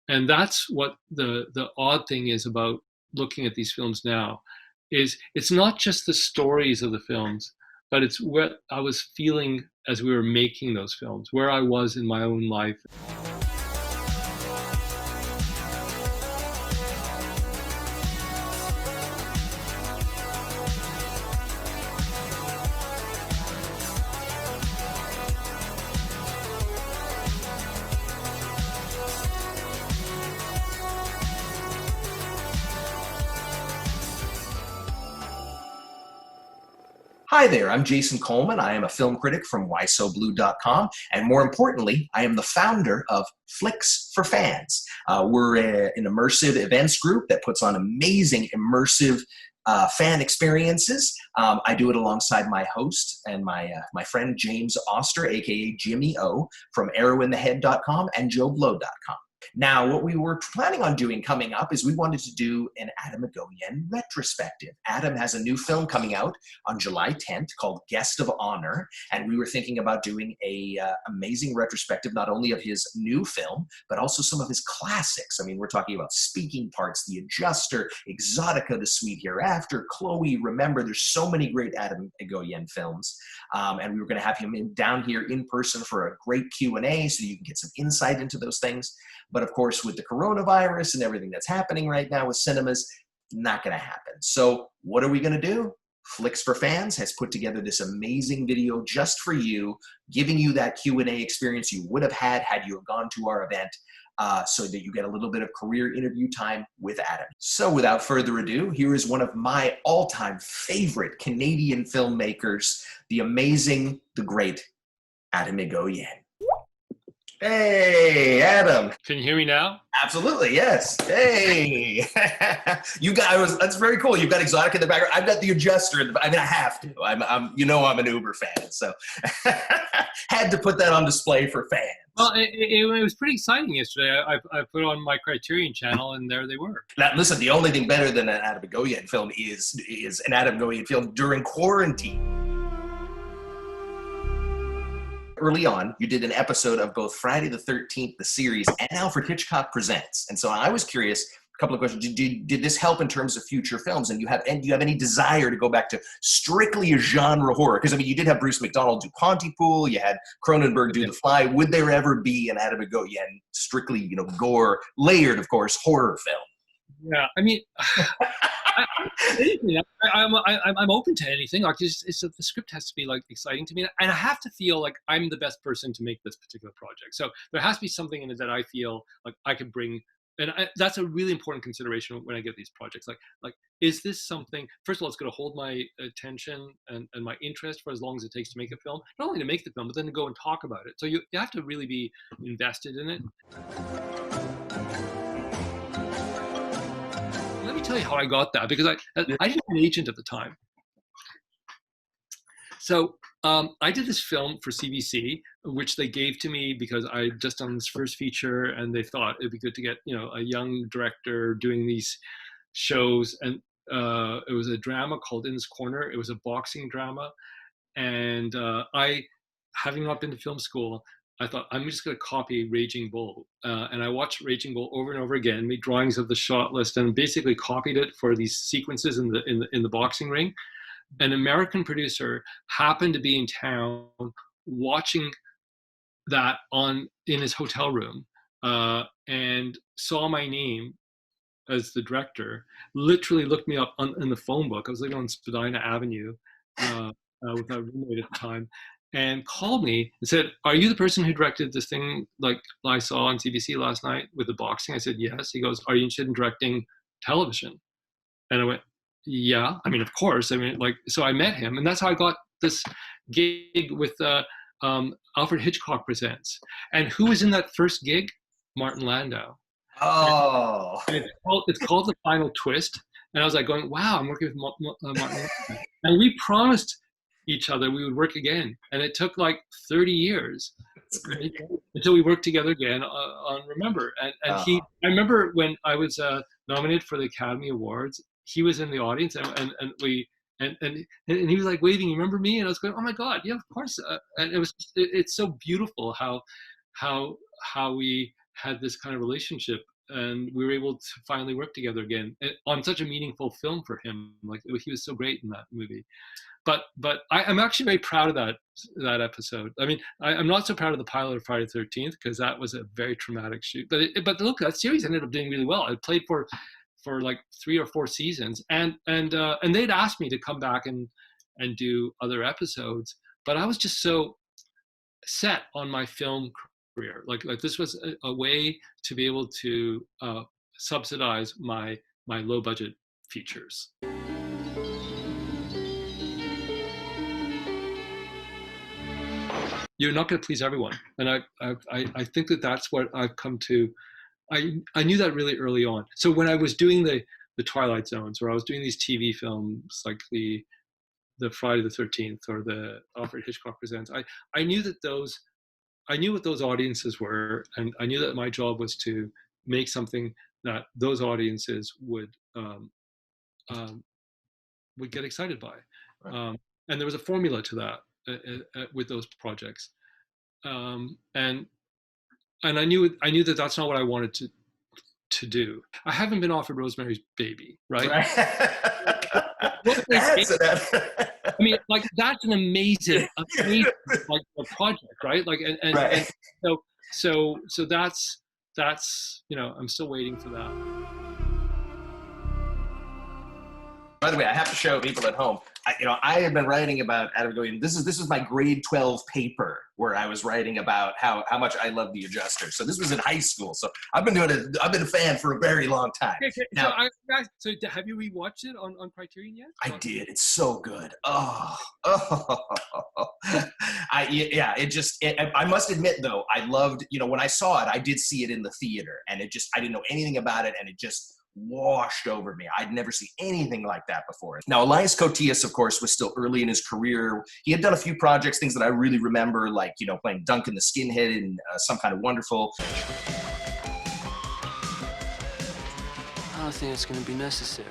And that's what the odd thing is about looking at these films now, is it's not just the stories of the films, but it's what I was feeling as we were making those films, where I was in my own life. Hi there, I'm Jason Coleman. I am a film critic from WhySoBlu.com, and more importantly, I am the founder of Flicks for Fans. We're an immersive events group that puts on amazing immersive fan experiences. I do it alongside my host and my friend James Oster, aka Jimmy O, from arrowinthehead.com and JoeBlow.com. Now, what we were planning on doing coming up is we wanted to do an Atom Egoyan retrospective. Adam has a new film coming out on July 10th called Guest of Honor, and we were thinking about doing a amazing retrospective, not only of his new film, but also some of his classics. I mean, we're talking about Speaking Parts, The Adjuster, Exotica, The Sweet Hereafter, Chloe, Remember. There's so many great Atom Egoyan films, and we were going to have him down here in person for a great Q&A so you can get some insight into those things. But of course, with the coronavirus and everything that's happening right now with cinemas, not going to happen. So what are we going to do? Flicks for Fans has put together this amazing video just for you, giving you that Q&A experience you would have had you have gone to our event, so that you get a little bit of career interview time with Adam. So without further ado, here is one of my all-time favorite Canadian filmmakers, the amazing, the great Atom Egoyan. Hey, Adam. Can you hear me now? Absolutely, yes. Hey. That's very cool. You've got Exotica in the background. I've got The Adjuster in the back. I mean, I have to. I'm an Uber fan, so had to put that on display for fans. Well, it was pretty exciting yesterday. I put on my Criterion channel, and there they were. Now, listen, the only thing better than an Atom Egoyan film is an Atom Egoyan film during quarantine. Early on, you did an episode of both Friday the 13th, the series, and Alfred Hitchcock Presents. And so I was curious, a couple of questions. Did this help in terms of future films? And do you have any desire to go back to strictly a genre horror? Because, I mean, you did have Bruce McDonald do Pontypool. You had Cronenberg do The Fly. Would there ever be an Atom Egoyan, strictly, gore, layered, of course, horror film? Yeah, I mean... I'm open to anything. Like, the script has to be like exciting to me, and I have to feel like I'm the best person to make this particular project. So there has to be something in it that I feel like I could bring, and that's a really important consideration when I get these projects. Like, is this something? First of all, it's going to hold my attention and my interest for as long as it takes to make a film. Not only to make the film, but then to go and talk about it. So you have to really be invested in it. Let me tell you how I got that, because I didn't have an agent at the time. So I did this film for CBC, which they gave to me because I had just done this first feature, and they thought it'd be good to get a young director doing these shows. And it was a drama called In This Corner. It was a boxing drama, and having not been to film school, I thought, I'm just going to copy Raging Bull. And I watched Raging Bull over and over again, made drawings of the shot list, and basically copied it for these sequences in the boxing ring. An American producer happened to be in town watching that in his hotel room, and saw my name as the director, literally looked me up in the phone book. I was living on Spadina Avenue with a roommate at the time, and called me and said, "Are you the person who directed this thing like I saw on CBC last night with the boxing?" I said, "Yes." He goes, "Are you interested in directing television?" And I went, "Yeah, I mean, of course." I mean, so I met him, and that's how I got this gig with Alfred Hitchcock Presents. And who was in that first gig? Martin Landau. Oh. And it's called The Final Twist. And I was like going, wow, I'm working with Martin Landau. And we promised each other we would work again, and it took like 30 years until we worked together again on Remember. And I remember when I was nominated for the Academy Awards, he was in the audience, and he was like waving, "You remember me?" And I was going, "Oh my God, yeah, of course." And it's so beautiful how we had this kind of relationship we were able to finally work together again on such a meaningful film for him. Like, he was so great in that movie. But I'm actually very proud of that episode. I mean, I'm not so proud of the pilot of Friday the 13th, because that was a very traumatic shoot. But look, that series ended up doing really well. It played for like 3 or 4 seasons, and they'd asked me to come back and do other episodes, but I was just so set on my film career. Like this was a way to be able to subsidize my low budget features. You're not going to please everyone, and I think that's what I've come to. I knew that really early on. So when I was doing the Twilight Zones, or I was doing these TV films like the Friday the 13th or the Alfred Hitchcock Presents, I knew what those audiences were, and I knew that my job was to make something that those audiences would get excited by. Right. And there was a formula to that with those projects, and I knew that that's not what I wanted to do. I haven't been offered Rosemary's Baby, right? I mean, like, that's an amazing like a project, right? Like, and so that's I'm still waiting for that. By the way, I have to show people at home. I have been writing about Atom Egoyan. This is my grade 12 paper where I was writing about how much I love the Adjuster. So this was in high school. So I've been a fan for a very long time. Okay, now, so have you rewatched it on Criterion yet? I did. It's so good. I must admit though, I loved, when I saw it, I did see it in the theater, and I didn't know anything about it, and it just washed over me. I'd never seen anything like that before. Now, Elias Koteas, of course, was still early in his career. He had done a few projects, things that I really remember, like, playing Duncan the Skinhead in Some Kind of Wonderful. I don't think it's going to be necessary.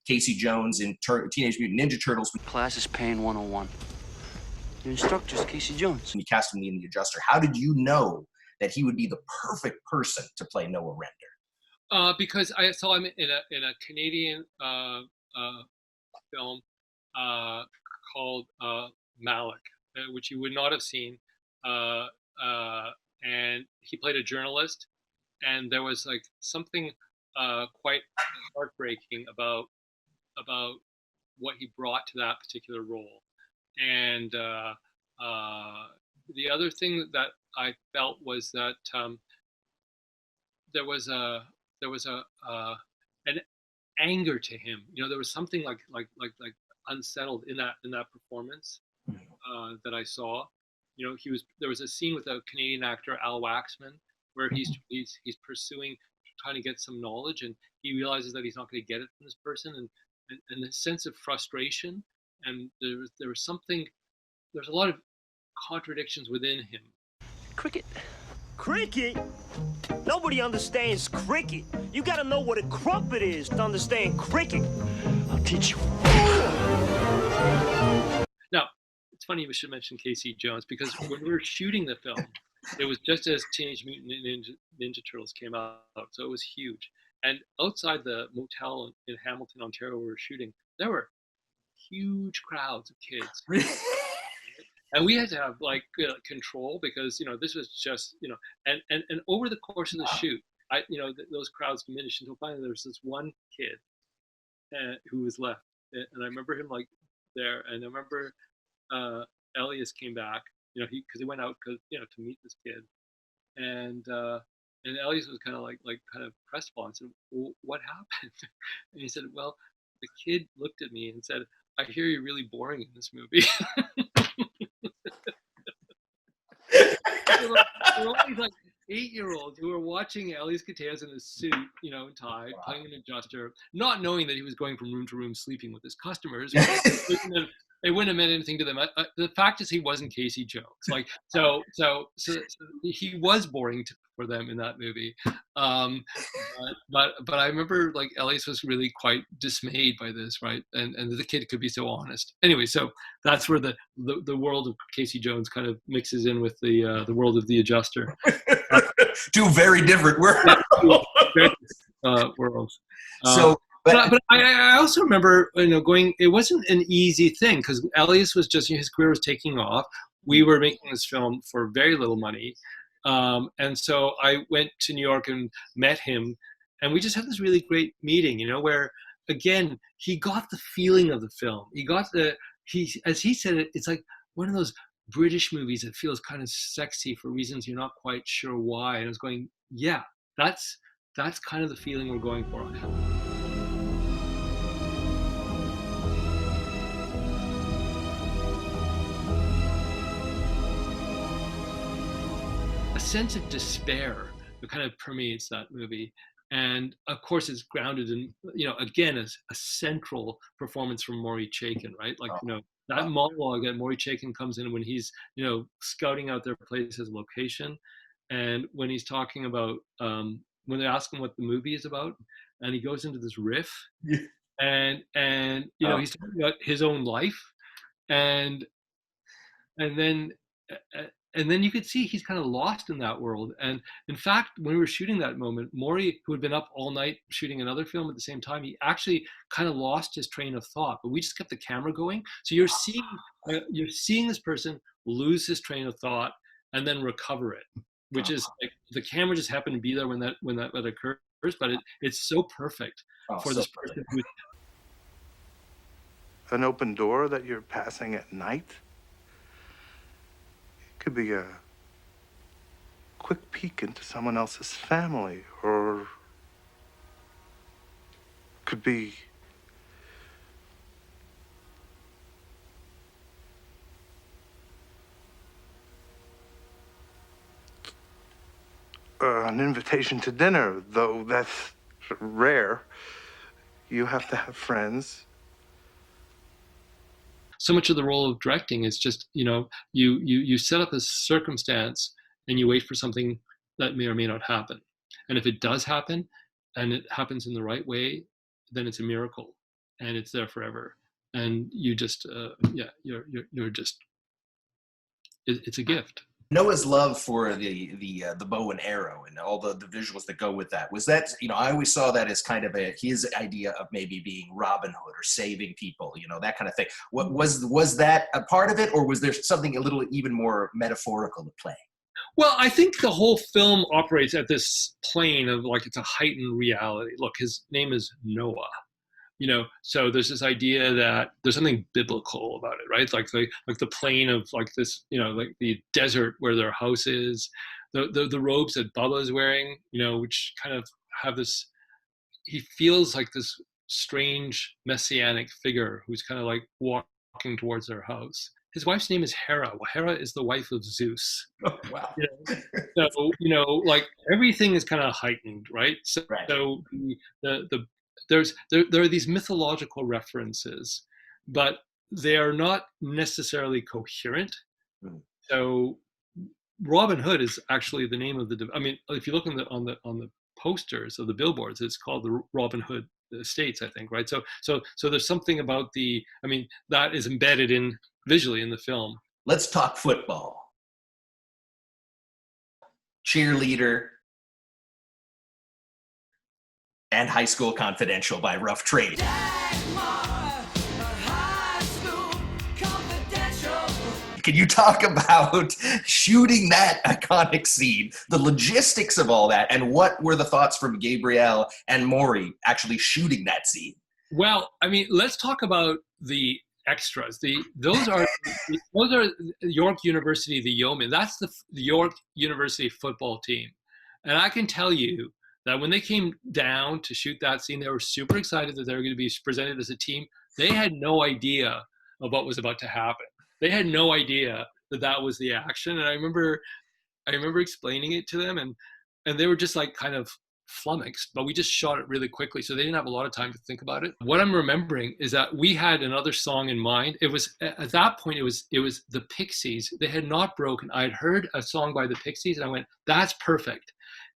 Casey Jones in Teenage Mutant Ninja Turtles. Class is paying 101. Your instructor's Casey Jones. And you cast him in The Adjuster. How did you know that he would be the perfect person to play Noah Render? Because I saw him in a Canadian film called Malik, which you would not have seen, and he played a journalist, and there was like something quite heartbreaking about what he brought to that particular role. And the other thing that I felt was that there was an anger to him. There was something like unsettled in that performance that I saw. There was a scene with a Canadian actor, Al Waxman, where he's pursuing, trying to get some knowledge, and he realizes that he's not going to get it from this person, and the sense of frustration, and there's a lot of contradictions within him. Cricket? Nobody understands cricket. You gotta know what a crumpet is to understand cricket. I'll teach you. Now, it's funny we should mention Casey Jones, because when we were shooting the film, it was just as Teenage Mutant Ninja Turtles came out, so it was huge. And outside the motel in Hamilton, Ontario, where we were shooting, there were huge crowds of kids. And we had to have control, because this was just and over the course of the shoot, those crowds diminished until finally there was this one kid who was left, and I remember him there, and I remember Elias came back, because he went out to meet this kid, and Elias was kind of crestfallen. Said, well, "What happened?" And he said, "Well, the kid looked at me and said, I hear you're really boring in this movie." There were all these 8-year-olds who were watching Elias Koteas in a suit, and tie, playing an adjuster, not knowing that he was going from room to room sleeping with his customers. It wouldn't have meant anything to them. The fact is, he wasn't Casey Jones. So he was boring for them in that movie. But I remember Elias was really quite dismayed by this, right? And the kid could be so honest. Anyway, so that's where the world of Casey Jones kind of mixes in with the world of the adjuster. Two very different worlds. worlds. So, But I also remember, going. It wasn't an easy thing because Elias was just his career was taking off. We were making this film for very little money, and so I went to New York and met him, and we just had this really great meeting. Where again he got the feeling of the film. He got as he said it. It's like one of those British movies that feels kind of sexy for reasons you're not quite sure why. And I was going, yeah, that's kind of the feeling we're going for. A sense of despair that kind of permeates that movie. And of course, it's grounded in, again, as a central performance from Maury Chaykin, right? Like, that monologue that Maury Chaykin comes in when he's, scouting out their place as location. And when he's talking about, when they ask him what the movie is about, and he goes into this riff, and he's talking about his own life, and then you could see he's kind of lost in that world. And in fact, when we were shooting that moment, Maury, who had been up all night shooting another film at the same time, he actually kind of lost his train of thought. But we just kept the camera going. So you're seeing this person lose his train of thought and then recover it, which is like the camera just happened to be there when that occurs. But it's so perfect for this person. An open door that you're passing at night? Could be a quick peek into someone else's family, or could be an invitation to dinner, though that's rare. You have to have friends. So much of the role of directing is just, you set up a circumstance and you wait for something that may or may not happen. And if it does happen and it happens in the right way, then it's a miracle and it's there forever. And you just, you're just, it's a gift. Noah's love for the bow and arrow and all the visuals that go with that, was that, I always saw that as kind of his idea of maybe being Robin Hood or saving people, that kind of thing. What was that a part of it, or was there something a little even more metaphorical at play? Well, I think the whole film operates at this plane of like it's a heightened reality. Look, his name is Noah. So there's this idea that there's something biblical about it, right? Like the plane of like this, like the desert where their house is, the robes that Bubba's wearing, which kind of have this, he feels like this strange messianic figure who's kind of like walking towards their house. His wife's name is Hera. Well, Hera is the wife of Zeus. Oh, wow. So, like everything is kind of heightened, right? So, right. So there are these mythological references, but they are not necessarily coherent. So Robin Hood is actually the name of if you look on the posters of the billboards, it's called the Robin Hood Estates, I think, right? So there's something about that is embedded in visually in the film. Let's talk football. Cheerleader and High School Confidential by Rough Trade. Can you talk about shooting that iconic scene, the logistics of all that, and what were the thoughts from Gabriel and Maury actually shooting that scene? Well, let's talk about the extras. Those are York University, the Yeomen. That's the York University football team. And I can tell you that when they came down to shoot that scene, they were super excited that they were going to be presented as a team. They had no idea of what was about to happen. They had no idea that was the action. And I remember explaining it to them, and they were just like kind of flummoxed, but we just shot it really quickly. So they didn't have a lot of time to think about it. What I'm remembering is that we had another song in mind. It was, at that point, it was the Pixies. They had not broken. I had heard a song by the Pixies and I went, that's perfect.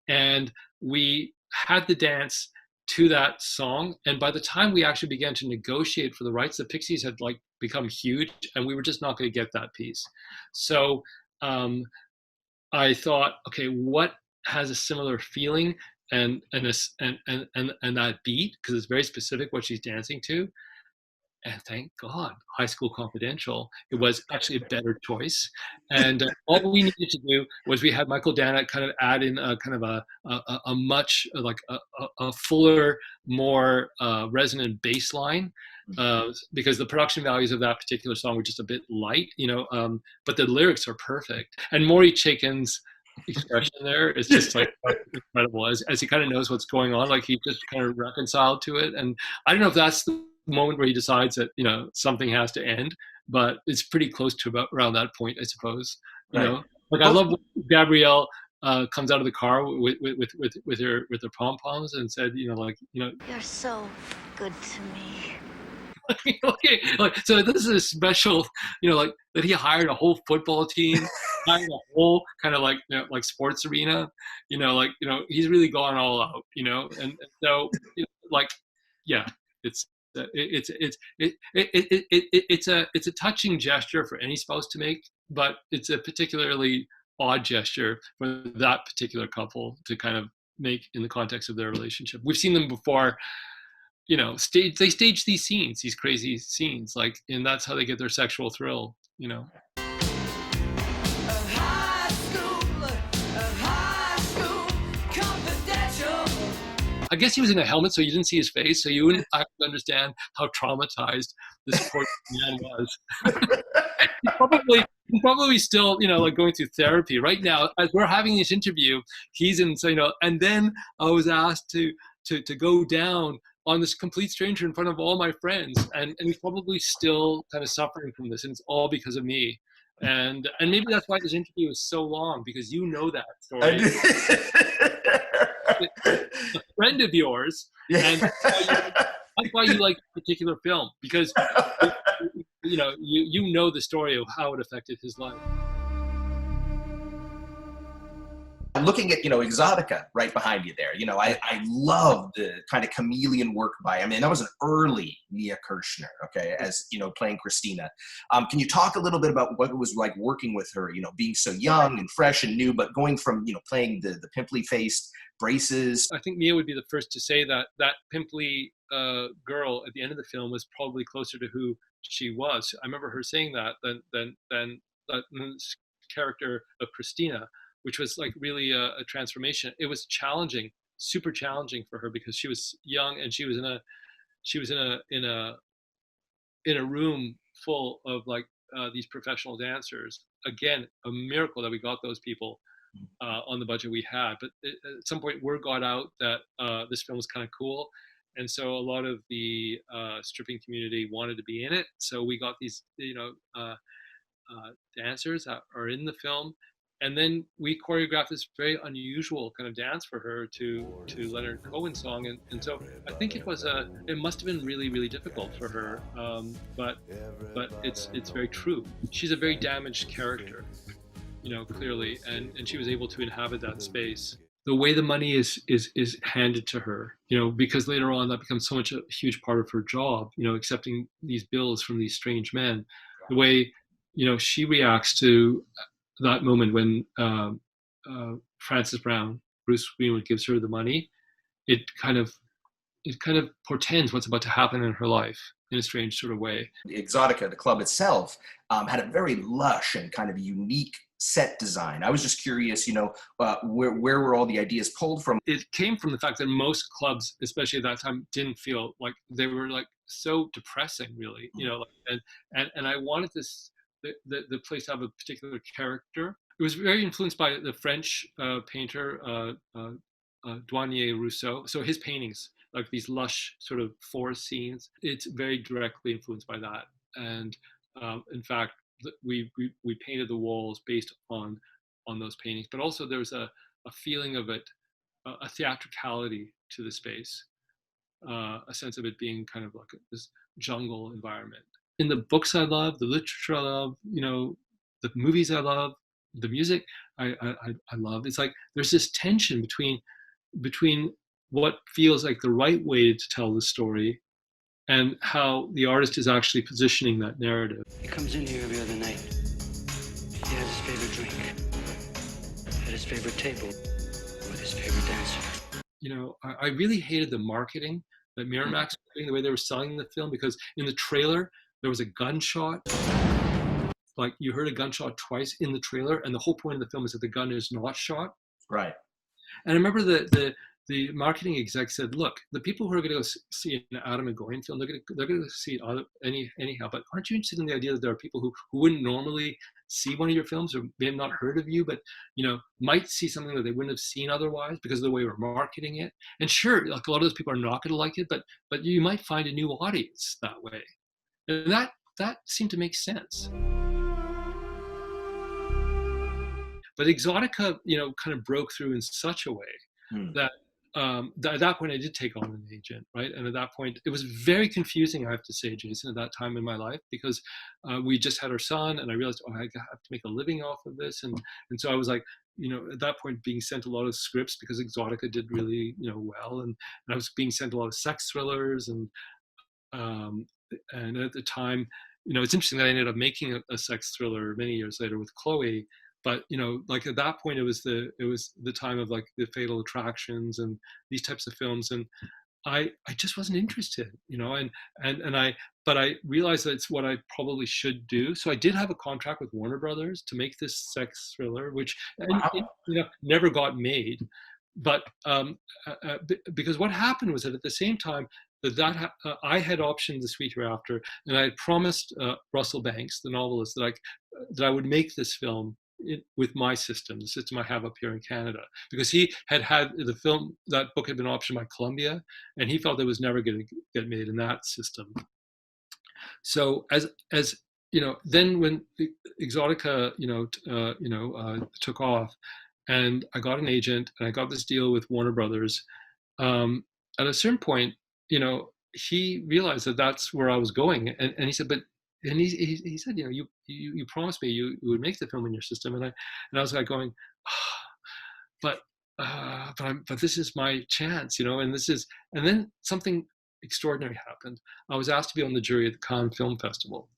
And we had the dance to that song. And by the time we actually began to negotiate for the rights, the Pixies had like become huge and we were just not going to get that piece. So I thought, okay, what has a similar feeling? and that beat, because it's very specific what she's dancing to. And thank God, High School Confidential, it was actually a better choice. And all we needed to do was we had Michael Dana kind of add in a kind of a much like a fuller, more resonant bass line, because the production values of that particular song were just a bit light, but the lyrics are perfect. And Maury Chaikin's expression there is just like incredible, as he kind of knows what's going on, like he just kind of reconciled to it. And I don't know if that's the moment where he decides that something has to end, but it's pretty close to about around that point, I suppose. Like I love when Gabrielle comes out of the car with her pom poms and said, you're so good to me. Okay, like, so this is a special, like that he hired a whole football team, hired a whole kind of like sports arena, he's really gone all out, and so like, yeah, it's a touching gesture for any spouse to make, but it's a particularly odd gesture for that particular couple to kind of make in the context of their relationship. We've seen them before. They stage these scenes, these crazy scenes, like, and that's how they get their sexual thrill, I guess he was in a helmet, so you didn't see his face, so you wouldn't actually understand how traumatized this poor man was. He's probably still, like going through therapy right now. As we're having this interview, he's in, and then I was asked to go down on this complete stranger in front of all my friends, and he's probably still kind of suffering from this, and it's all because of me. And maybe that's why this interview is so long, because that story. A friend of yours, and that's why you like a particular film, because you know the story of how it affected his life. Looking at, Exotica right behind you there, I love the kind of chameleon work by, that was an early Mia Kirshner, okay, as, playing Christina. Can you talk a little bit about what it was like working with her, being so young and fresh and new, but going from, playing the pimply-faced braces? I think Mia would be the first to say that pimply girl at the end of the film was probably closer to who she was. I remember her saying that than that character of Christina, which was like really a transformation. It was challenging, super challenging for her, because she was young and she was in a room full of like these professional dancers. Again, a miracle that we got those people on the budget we had. But at some point, word got out that this film was kind of cool, and so a lot of the stripping community wanted to be in it. So we got these, dancers that are in the film. And then we choreographed this very unusual kind of dance for her to Leonard Cohen's song, and so I think it must have been really, really difficult for her, but it's very true. She's a very damaged character, clearly, and she was able to inhabit that space. The way the money is handed to her, because later on that becomes so much a huge part of her job, accepting these bills from these strange men. The way she reacts to that moment when Frances Brown, Bruce Greenwood, gives her the money, it kind of portends what's about to happen in her life in a strange sort of way. Exotica, the club itself, had a very lush and kind of unique set design. I was just curious, where were all the ideas pulled from? It came from the fact that most clubs, especially at that time, didn't feel like they were like so depressing, really, and I wanted this. The place to have a particular character. It was very influenced by the French painter Douanier Rousseau. So his paintings, like these lush sort of forest scenes, it's very directly influenced by that. And in fact, we painted the walls based on those paintings. But also there's a feeling of it, a theatricality to the space, a sense of it being kind of like this jungle environment. In the books I love, the literature I love, the movies I love, the music I love. It's like there's this tension between what feels like the right way to tell the story and how the artist is actually positioning that narrative. He comes in here every other night. He has his favorite drink, at his favorite table, with his favorite dancer. I really hated the marketing that Miramax was doing, the way they were selling the film, because in the trailer there was a gunshot. Like, you heard a gunshot twice in the trailer, and the whole point of the film is that the gun is not shot. Right. And I remember the marketing exec said, "Look, the people who are going to go see an Atom Egoyan film, they're going to see it anyhow. But aren't you interested in the idea that there are people who wouldn't normally see one of your films, or may have not heard of you, but might see something that they wouldn't have seen otherwise because of the way we're marketing it? And sure, like, a lot of those people are not going to like it, but you might find a new audience that way." And that seemed to make sense. But Exotica, kind of broke through in such a way that at that point I did take on an agent, right? And at that point, it was very confusing, I have to say, Jason, at that time in my life, because we just had our son, and I realized, I have to make a living off of this, and so I was like, at that point, being sent a lot of scripts because Exotica did really, well, and I was being sent a lot of sex thrillers, and at the time, it's interesting that I ended up making a sex thriller many years later with Chloe. But like, at that point, it was the time of, like, the Fatal Attractions and these types of films, and I just wasn't interested, but I realized that it's what I probably should do. So I did have a contract with Warner Brothers to make this sex thriller, which never got made. But because what happened was that at the same time I had optioned The Sweet Hereafter, and I had promised Russell Banks, the novelist, that I would make this film with my system, the system I have up here in Canada, because he had the film, that book had been optioned by Columbia, and he felt it was never going to get made in that system. So as then when Exotica took off, and I got an agent, and I got this deal with Warner Brothers, at a certain point, he realized that that's where I was going, and he said, and he said, you promised me you would make the film in your system, and I was like going, but this is my chance, and then something extraordinary happened. I was asked to be on the jury at the Cannes Film Festival,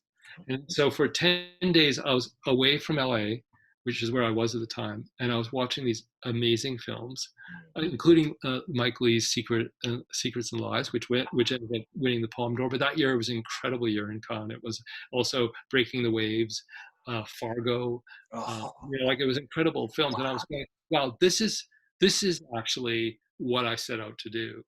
and so for 10 days I was away from LA, which is where I was at the time, and I was watching these amazing films, including Mike Leigh's Secrets and Lies, which ended up winning the Palme d'Or. But that year, it was an incredible year in Cannes. It was also Breaking the Waves, Fargo, it was incredible films. And I was like, wow, this is actually what I set out to do.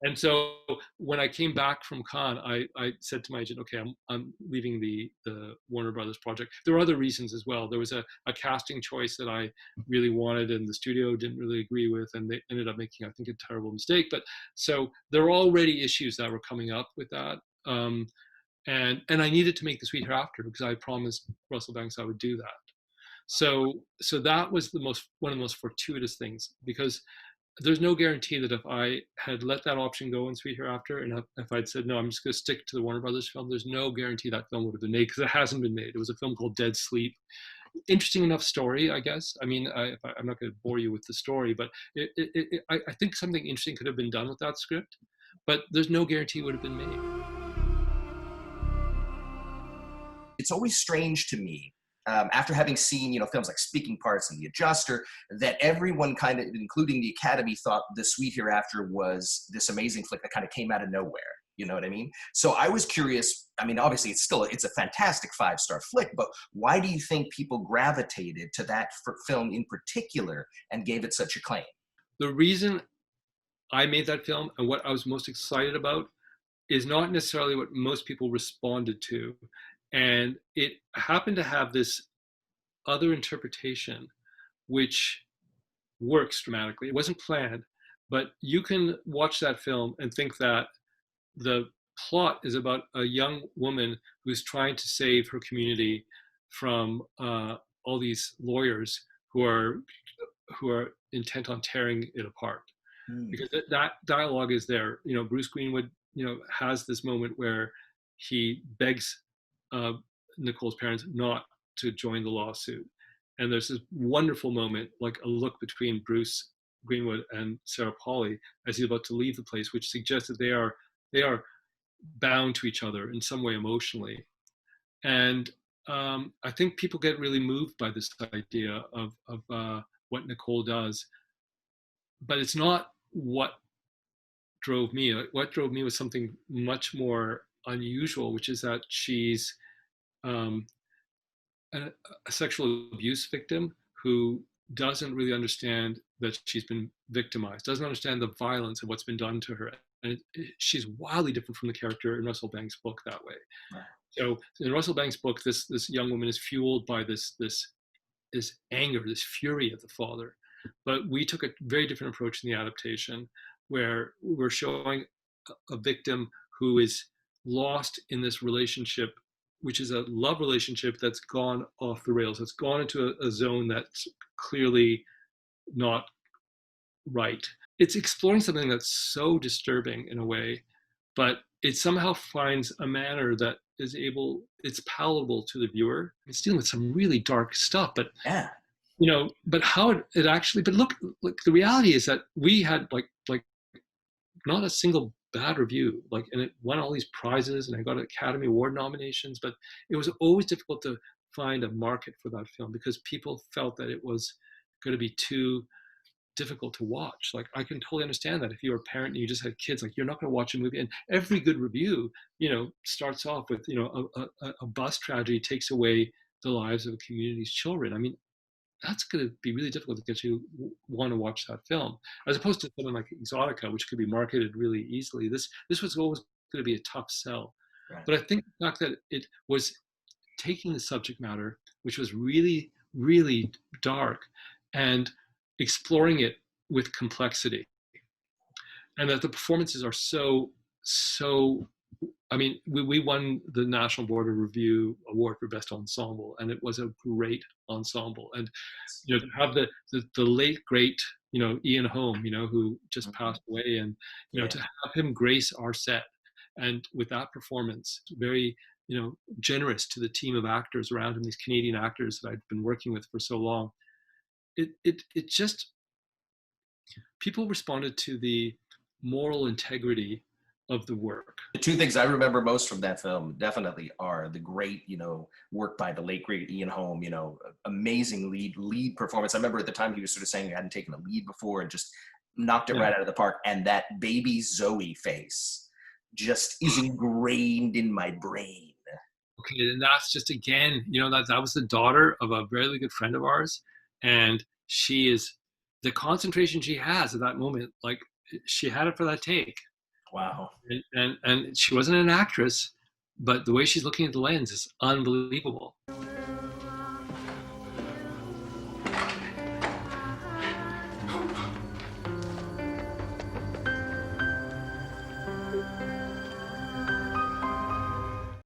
And so when I came back from Cannes, I said to my agent, okay, I'm leaving the Warner Brothers project. There were other reasons as well. There was a casting choice that I really wanted, and the studio didn't really agree with, and they ended up making, I think, a terrible mistake. But so there were already issues that were coming up with that. And I needed to make The Sweet Hereafter because I promised Russell Banks I would do that. So that was one of the most fortuitous things, because there's no guarantee that if I had let that option go in Sweet Hereafter, and if I'd said, no, I'm just going to stick to the Warner Brothers film, there's no guarantee that film would have been made, because it hasn't been made. It was a film called Dead Sleep. Interesting enough story, I guess. I mean, I'm not going to bore you with the story, but I think something interesting could have been done with that script, but there's no guarantee it would have been made. It's always strange to me, after having seen, films like Speaking Parts and The Adjuster, that everyone kind of, including the Academy, thought The Sweet Hereafter was this amazing flick that kind of came out of nowhere. You know what I mean? So I was curious. I mean, obviously, it's a fantastic 5-star flick, but why do you think people gravitated to that film in particular and gave it such acclaim? The reason I made that film, and what I was most excited about, is not necessarily what most people responded to. And it happened to have this other interpretation, which works dramatically. It wasn't planned, but you can watch that film and think that the plot is about a young woman who's trying to save her community from all these lawyers who are intent on tearing it apart. Because that dialogue is there. Bruce Greenwood, has this moment where he begs Nicole's parents not to join the lawsuit, and there's this wonderful moment, like a look between Bruce Greenwood and Sarah Polley as he's about to leave the place, which suggests that they are bound to each other in some way emotionally. And I think people get really moved by this idea of what Nicole does, but it's not what drove me. What drove me was something much more unusual, which is that she's um, a sexual abuse victim who doesn't really understand that she's been victimized, doesn't understand the violence of what's been done to her. And she's wildly different from the character in Russell Banks' book that way. Right. So in Russell Banks' book, this young woman is fueled by this anger, this fury at the father. But we took a very different approach in the adaptation, where we're showing a victim who is lost in this relationship, which is a love relationship that's gone off the rails. It's gone into a zone that's clearly not right. It's exploring something that's so disturbing in a way, but it somehow finds a manner that it's palatable to the viewer. It's dealing with some really dark stuff, but Yeah. but how it actually, but look, the reality is that we had like not a single bad review, and it won all these prizes and I got Academy Award nominations, but it was always difficult to find a market for that film because people felt that it was going to be too difficult to watch. Like, I can totally understand that if you're a parent and you just had kids, like, you're not going to watch a movie. And every good review, starts off with, a bus tragedy takes away the lives of a community's children. I mean, that's going to be really difficult to get you want to watch that film, as opposed to something like Exotica, which could be marketed really easily. This was always going to be a tough sell. Right. But I think the fact that it was taking the subject matter, which was really, really dark, and exploring it with complexity, and that the performances are so. I mean, we won the National Board of Review Award for Best Ensemble, and it was a great ensemble. And to have the late great Ian Holm, who just passed away, and to have him grace our set, and with that performance, very generous to the team of actors around him, these Canadian actors that I've been working with for so long. It just, people responded to the moral integrity of the work. The two things I remember most from that film definitely are the great, work by the late great Ian Holm, amazing lead performance. I remember at the time he was sort of saying he hadn't taken a lead before and just knocked it right out of the park. And that baby Zoe face just is ingrained in my brain. Okay, and that's just, again, that was the daughter of a very good friend of ours, and she is, the concentration she has at that moment, like, she had it for that take. Wow. And she wasn't an actress, but the way she's looking at the lens is unbelievable.